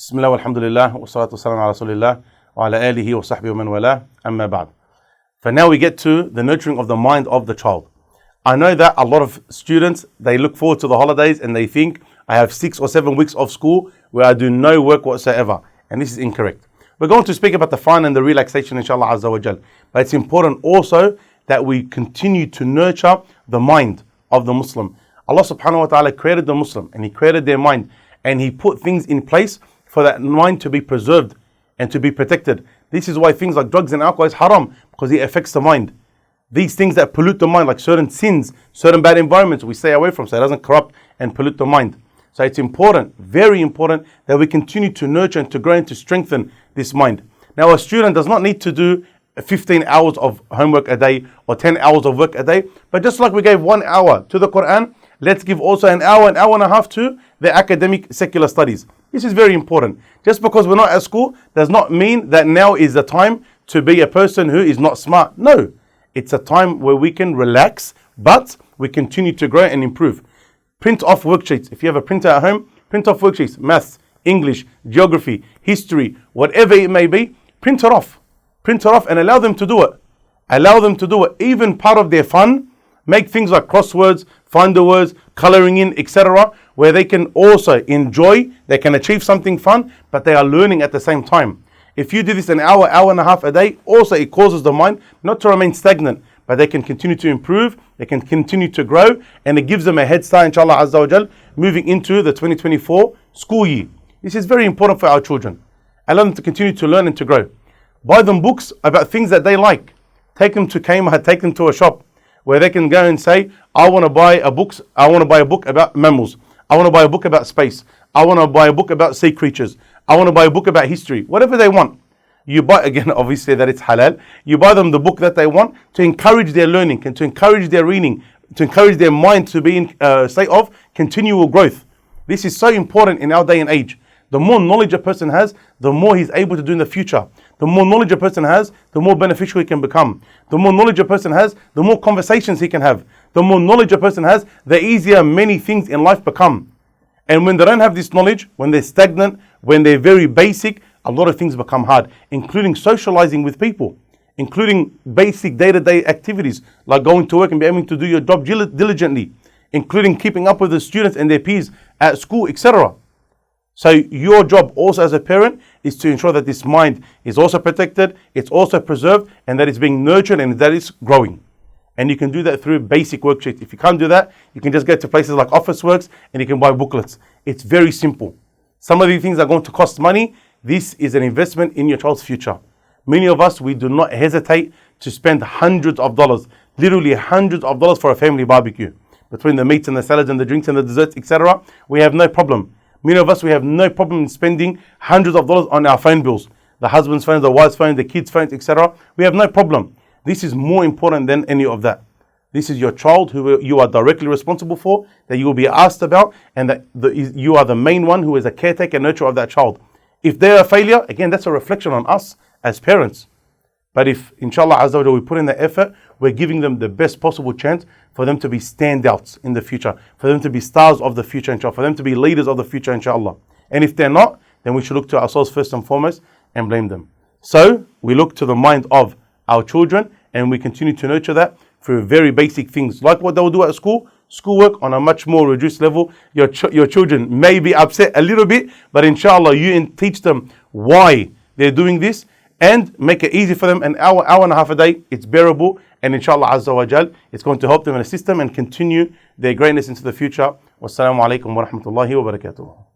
Bismillah walhamdulillah wa salatu wassalam ala rasulillah wa ala alihi wa sahbihi wa man wala amma ba'd. For now we get to the nurturing of the mind of the child. I know that a lot of students, they look forward to the holidays and they think I have 6 or 7 weeks of school where I do no work whatsoever, and this is incorrect. We're going to speak about the fun and the relaxation inshallah azza wa jal, but it's important also that we continue to nurture the mind of the Muslim. Allah subhanahu wa ta'ala created the Muslim and He created their mind, and He put things in place for that mind to be preserved and to be protected. This is why things like drugs and alcohol is haram, because it affects the mind. These things that pollute the mind, like certain sins, certain bad environments, we stay away from so it doesn't corrupt and pollute the mind. So it's important, very important, that we continue to nurture and to grow and to strengthen this mind. Now a student does not need to do 15 hours of homework a day or 10 hours of work a day, but just like we gave 1 hour to the Quran, let's give also an hour and a half to the academic secular studies. This is very important. Just because we're not at school does not mean that now is the time to be a person who is not smart. No, it's a time where we can relax, but we continue to grow and improve. Print off worksheets. If you have a printer at home, print off worksheets. Maths, English, geography, history, whatever it may be, print it off. Print it off and allow them to do it. Allow them to do it. Even part of their fun, make things like crosswords, find the words, coloring in, etc., where they can also enjoy, they can achieve something fun, but they are learning at the same time. If you do this an hour and a half a day, also it causes the mind not to remain stagnant, but they can continue to improve, they can continue to grow, and it gives them a head start, inshallah azza wa jal, moving into the 2024 school year. This is very important for our children. Allow them to continue to learn and to grow. Buy them books about things that they like. Take them to Kmart, take them to a shop where they can go and say, I want to buy a book about mammals. I want to buy a book about space. I want to buy a book about sea creatures. I want to buy a book about history. Whatever they want. You buy, again, obviously that it's halal. You buy them the book that they want to encourage their learning and to encourage their reading, to encourage their mind to be in a state of continual growth. This is so important in our day and age. The more knowledge a person has, the more he's able to do in the future. The more knowledge a person has, the more beneficial he can become. The more knowledge a person has, the more conversations he can have. The more knowledge a person has, the easier many things in life become. And when they don't have this knowledge, when they're stagnant, when they're very basic, a lot of things become hard, including socializing with people, including basic day-to-day activities, like going to work and being able to do your job diligently, including keeping up with the students and their peers at school, etc. So your job also as a parent is to ensure that this mind is also protected, it's also preserved, and that it's being nurtured and that it's growing. And you can do that through basic worksheets. If you can't do that, you can just go to places like Officeworks and you can buy booklets. It's very simple. Some of these things are going to cost money. This is an investment in your child's future. Many of us, we do not hesitate to spend hundreds of dollars, literally hundreds of dollars for a family barbecue. Between the meats and the salads and the drinks and the desserts, etc., we have no problem. Many of us, we have no problem in spending hundreds of dollars on our phone bills. The husband's phone, the wife's phone, the kids' phones, etc. We have no problem. This is more important than any of that. This is your child who you are directly responsible for, that you will be asked about, and that you are the main one who is a caretaker and nurturer of that child. If they are a failure, again, that's a reflection on us as parents. But if, inshallah azza wa jalla, we put in the effort, we're giving them the best possible chance for them to be standouts in the future, for them to be stars of the future, inshallah, for them to be leaders of the future, inshallah. And if they're not, then we should look to ourselves first and foremost and blame them. So we look to the mind of our children and we continue to nurture that through very basic things, like what they will do at school, schoolwork on a much more reduced level. Your children may be upset a little bit, but inshallah you teach them why they're doing this and make it easy for them. An hour and a half a day, it's bearable, and inshallah azza wa jal, it's going to help them and assist them and continue their greatness into the future. Wassalamu alaikum wa rahmatullahi wa barakatuh.